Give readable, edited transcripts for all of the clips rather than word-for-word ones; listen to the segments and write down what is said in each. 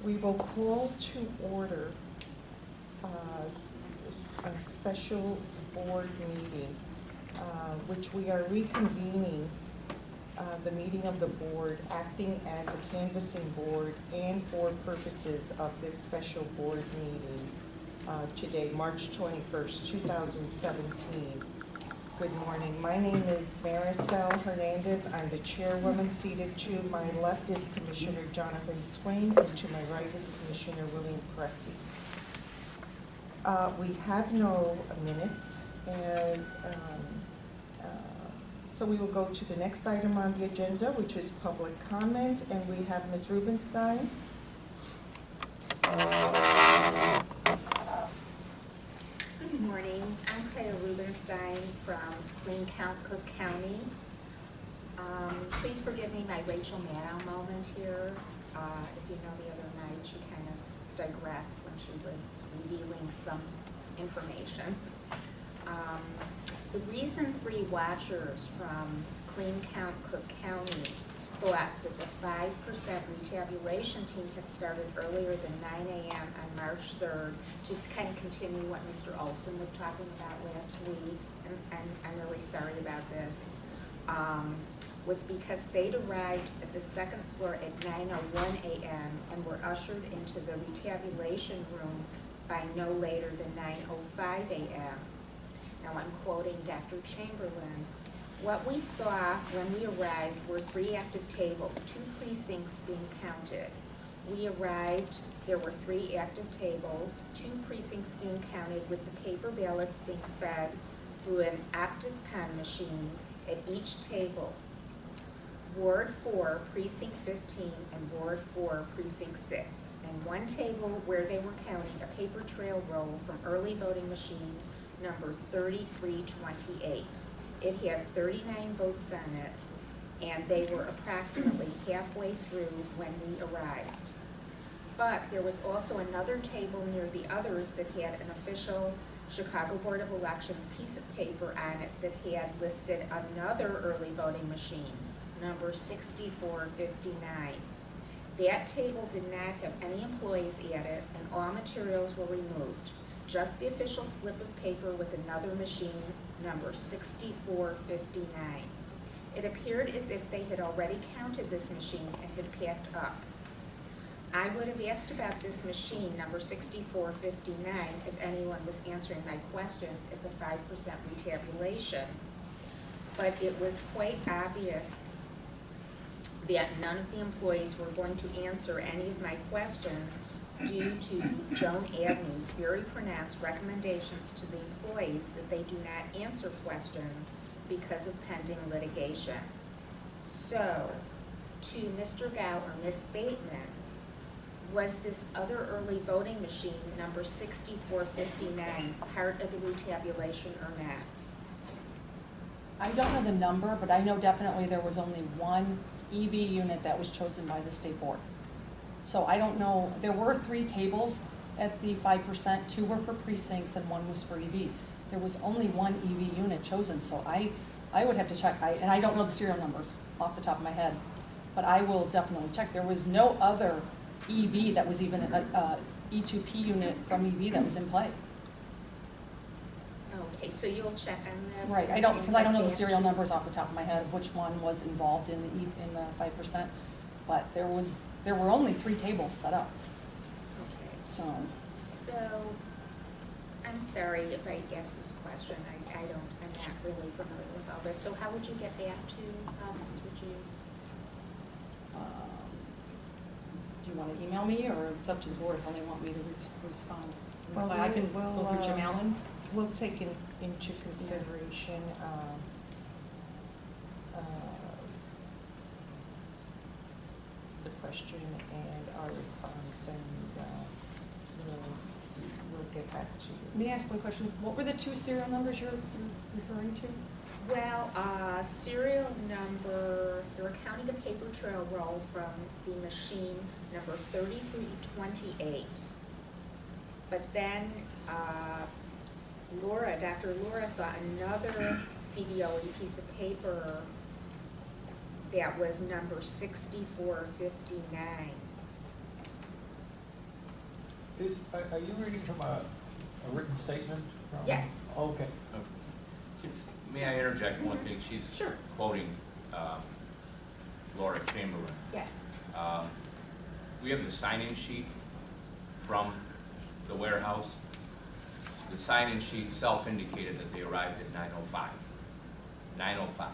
We will call to order a special board meeting, which we are reconvening the meeting of the board, acting as a canvassing board and for purposes of this special board meeting today, March 21st, 2017. Good morning. My name is Maricel Hernandez. I'm the chairwoman. Seated to my left is Commissioner Jonathan Swain, and to my right is Commissioner William Cressy. We have no minutes, and so we will go to the next item on the agenda, which is public comment, and we have Ms. Rubenstein. Good morning. I'm Claire Rubenstein from Clean Cook County. Please forgive me my Rachel Maddow moment here. If you know, the other night she kind of digressed when she was revealing some information. The reason 3 watchers from Clean Cook County thought that the 5% retabulation team had started earlier than 9 a.m. on March 3rd, to kind of continue what Mr. Olson was talking about last week, and I'm really sorry about this, was because they'd arrived at the 2nd floor at 9:01 a.m. and were ushered into the retabulation room by no later than 9:05 a.m. Now I'm quoting Dr. Chamberlain. What we saw when we arrived were 3 active tables, 2 precincts being counted. We arrived, there were 3 active tables, 2 precincts being counted, with the paper ballots being fed through an optic pen machine at each table. Ward 4, Precinct 15, and Ward 4, Precinct 6. And one table where they were counting a paper trail roll from early voting machine number 3328. It had 39 votes on it, and they were approximately halfway through when we arrived. But there was also another table near the others that had an official Chicago Board of Elections piece of paper on it that had listed another early voting machine, number 6459. That table did not have any employees at it, and all materials were removed. Just the official slip of paper with another machine, number 6459. It appeared as if they had already counted this machine and had packed up. I would have asked about this machine, number 6459, if anyone was answering my questions at the 5% retabulation. But it was quite obvious that none of the employees were going to answer any of my questions due to Joan Agnew's very pronounced recommendations to the employees that they do not answer questions because of pending litigation. So, to Mr. Gow or Ms. Bateman, was this other early voting machine, number 6459, part of the retabulation or not? I don't know the number, but I know definitely there was only one EV unit that was chosen by the state board. So I don't know, there were 3 tables at the 5%, 2 were for precincts and 1 was for EV. There was only 1 EV unit chosen, so I would have to check, and I don't know the serial numbers off the top of my head, but I will definitely check. There was no other EV that was even a E2P unit from EV that was in play. Okay, so you'll check on this? Right, because I don't know the serial numbers off the top of my head of which one was involved in the 5%, but there were only 3 tables set up. Okay. So I'm sorry if I guess this question. I'm not really familiar with all this. So how would you get back to us? Would you? Do you want to email me, or it's up to the board how they want me to respond? Well, I can go through Jim Allen. We'll take into consideration the question and our response, and we'll get back to you. Let me ask one question. What were the 2 serial numbers you're referring to? Well, serial number, they're counting a paper trail roll from the machine number 3328. But then Dr. Laura saw another CBOE piece of paper that was number 6459. Are you reading from a written statement? Yes. Okay. May I interject one thing? She's Sure. quoting Laura Chamberlain. Yes. We have the sign-in sheet from the warehouse. The sign-in sheet self-indicated that they arrived at 9:05. 9:05.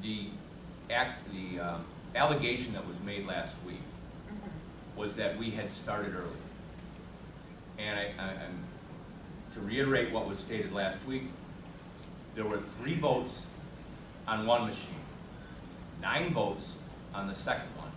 The allegation that was made last week was that we had started early. And to reiterate what was stated last week, there were 3 votes on one machine, 9 votes on the second one,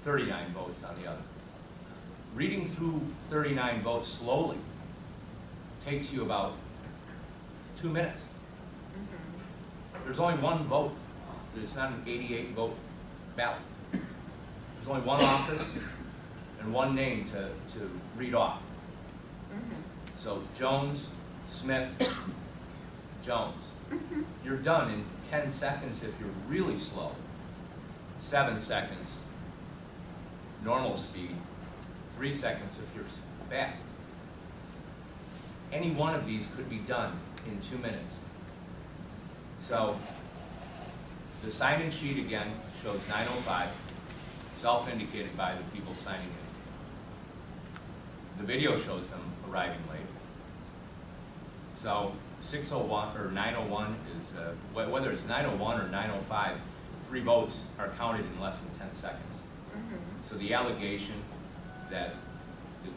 39 votes on the other. Reading through 39 votes slowly takes you about 2 minutes. There's only one vote. It's not an 88 vote ballot. There's only one office and one name to read off. So Jones, Smith, Jones. You're done in 10 seconds if you're really slow. 7 seconds, normal speed. 3 seconds if you're fast. Any one of these could be done in 2 minutes. So the sign-in sheet again shows 9:05, self-indicated by the people signing in. The video shows them arriving late. So 6:01 or 9:01 is, whether it's 9:01 or 9:05, 3 votes are counted in less than 10 seconds. So the allegation that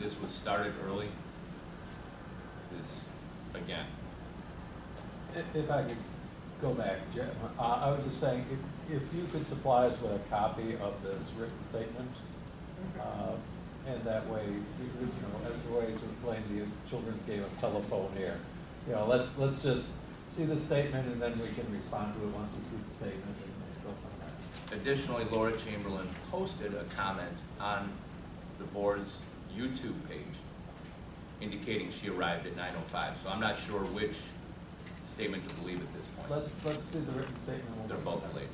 this was started early is, again. If I could go back, Jim, I was just saying, if you could supply us with a copy of this written statement, and that way, as the ways we're playing the children's game of telephone here, let's just see the statement and then we can respond to it once we see the statement and go from there. Additionally, Laura Chamberlain posted a comment on the board's YouTube page indicating she arrived at 9:05. So I'm not sure which statement to believe at this point. Let's see the written statement. They're both late.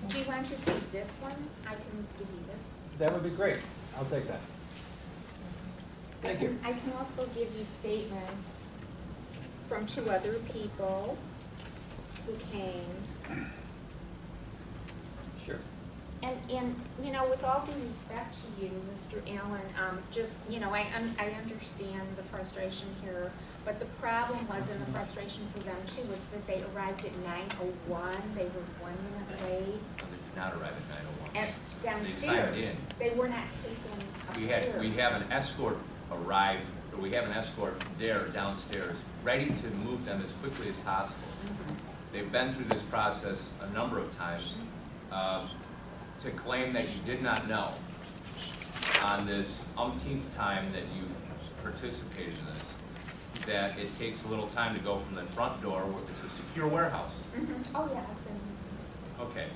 Do you want to see this one? I can give you this. That would be great. I'll take that. Thank you. I can also give you statements from 2 other people who came. Sure. And with all due respect to you, Mr. Allen, I understand the frustration here, but the problem was, and the frustration for them too, was that they arrived at 9:01. They were 1 minute late. They did not arrive at 9:01. And They downstairs. signed in. They were not taken upstairs. We have an escort arrive, or we have an escort there downstairs, ready to move them as quickly as possible. They've been through this process a number of times. To claim that you did not know on this umpteenth time that you've participated in this, that it takes a little time to go from the front door, where it's a secure warehouse. Oh, yeah, I've been. Okay,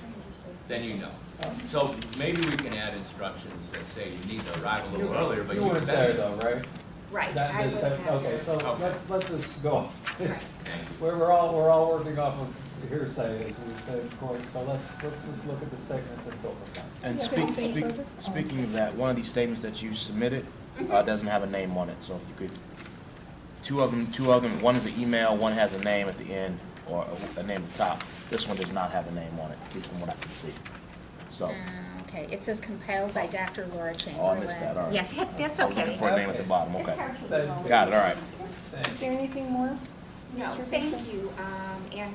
then you know. So maybe we can add instructions that say you need to arrive a little earlier, but you you've weren't been there though, right? Right, That I is- was not Okay, there. so Okay. let's just go. Right. Thank you. We're all working off of hearsay, as we said, Court, so let's just look at the statements and go from there. And Yeah, anything further? speaking of that, one of these statements that you submitted doesn't have a name on it, so if you could, two of them, one is an email, one has a name at the end, or a name at the top. This one does not have a name on it, at least from what I can see. So, Okay, it says compiled by Dr. Laura oh, I Chamberlain. missed that, all right. Yes, that's I was looking okay. for a name at the bottom, It's okay. hard to Thank know. you. Got it, all right. Is there anything more? No, Mr. thank Bishop? you, and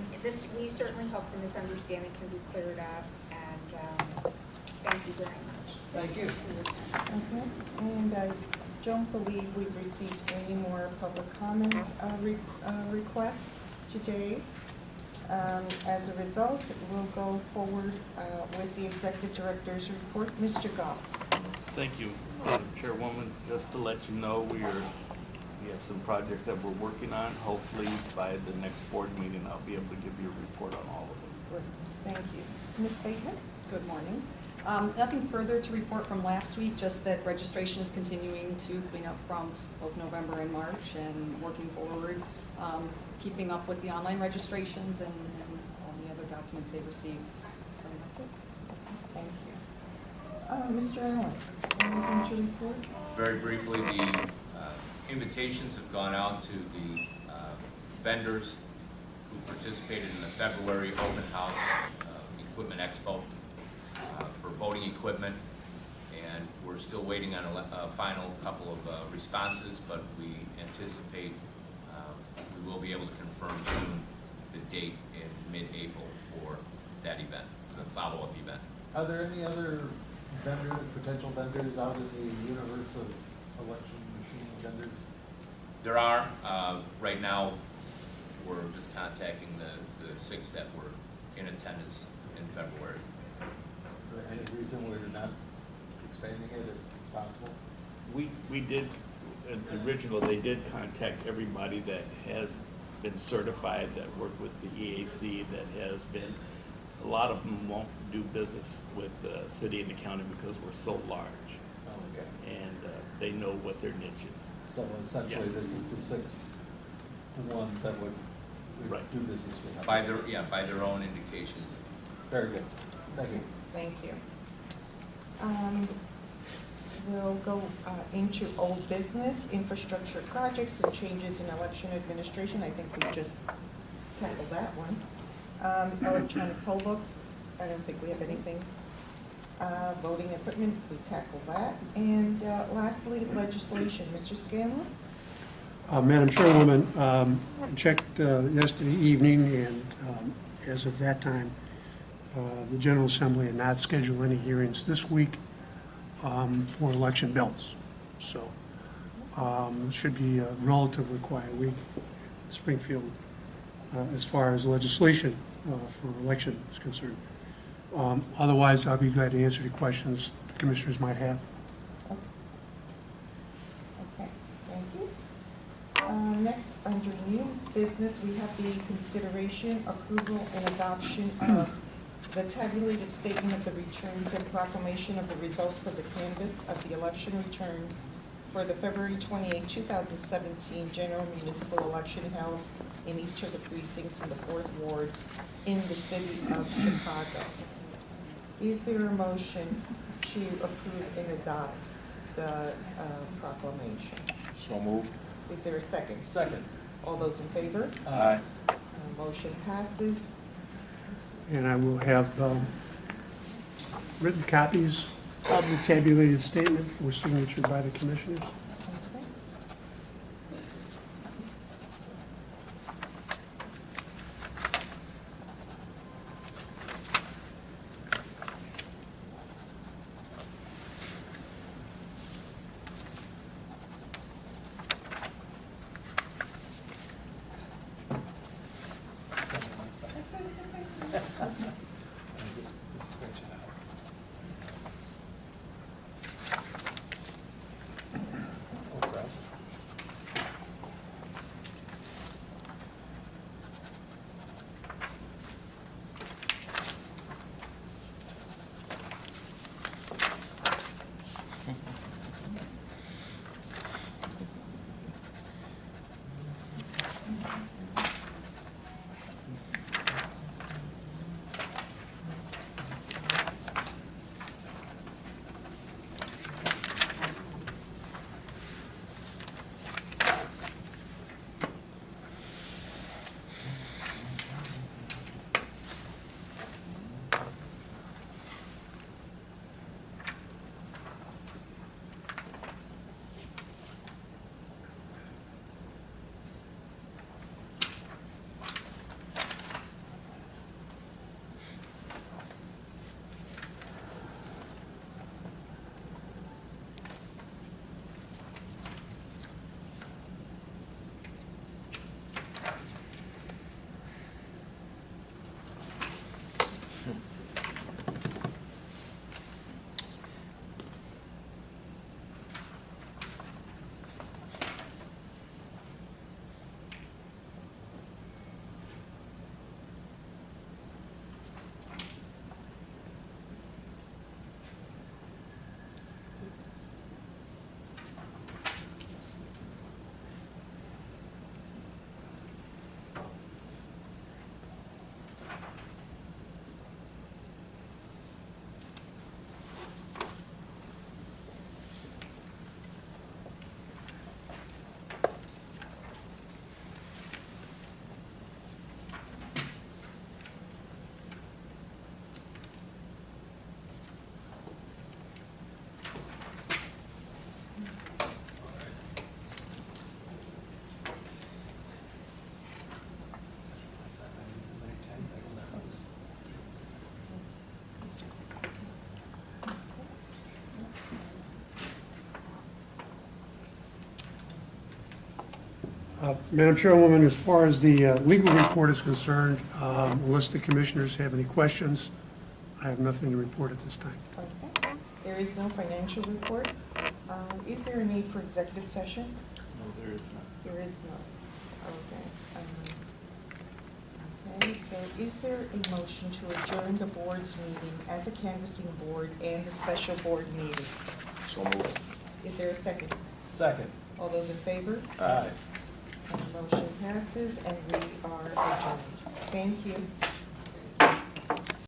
we certainly hope the misunderstanding can be cleared up, and thank you very much. Thank you. Okay, and I don't believe we've received any more public comment requests today. As a result, we'll go forward with the executive director's report. Mr. Goff. Thank you, Chairwoman. Just to let you know, we have some projects that we're working on. Hopefully, by the next board meeting, I'll be able to give you a report on all of them. Good, thank you. Ms. Bateman? Good morning. Nothing further to report from last week, just that registration is continuing to clean up from both November and March and working forward, keeping up with the online registrations and all the other documents they received. So that's it. Thank you. Mr. Allen, anything to report? Very briefly, the invitations have gone out to the vendors who participated in the February open house equipment expo for voting equipment, and we're still waiting on a final couple of responses, but we anticipate we will be able to confirm soon the date in mid-April for that event, the follow-up event. Are there any other potential vendors out in the universe of election machine vendors? There are, right now, we're just contacting the 6 that were in attendance in February. Is there any reason we're not expanding it if it's possible? We did, original, they did contact everybody that has been certified, that worked with the EAC, that has been, a lot of them won't do business with the city and the county because we're so large. Oh, okay. And they know what their niche is. So essentially, Yeah. this is the 6 ones that would Right. do business with us. By their own indications. Very good. Thank you. Thank you. We'll go into old business, infrastructure projects and changes in election administration. I think we just tackled that one. Electronic poll books, I don't think we have anything. Voting equipment, we tackled that. And lastly, legislation. Mr. Scanlon? Madam Chairwoman, I checked yesterday evening, and as of that time, the General Assembly had not scheduled any hearings this week for election bills. So it should be a relatively quiet week in Springfield as far as legislation for election is concerned. Otherwise, I'll be glad to answer any questions the commissioners might have. Okay, thank you. Next, under new business, we have the consideration, approval, and adoption of the tabulated statement of the returns and proclamation of the results of the canvass of the election returns for the February 28, 2017 general municipal election held in each of the precincts in the 4th Ward in the city of Chicago. Is there a motion to approve and adopt the proclamation? So moved. Is there a second? Second. All those in favor? Aye. Motion passes. And I will have written copies of the tabulated statement for signature by the commissioners. Okay. Just scratch it out. Madam Chairwoman, as far as the legal report is concerned, unless the commissioners have any questions, I have nothing to report at this time. Okay. There is no financial report. Is there a need for executive session? No, there is not. There is none. Okay, so is there a motion to adjourn the board's meeting as a canvassing board and the special board meeting? So moved. Is there a second? Second. All those in favor? Aye. And the motion passes, and we are adjourned. Thank you.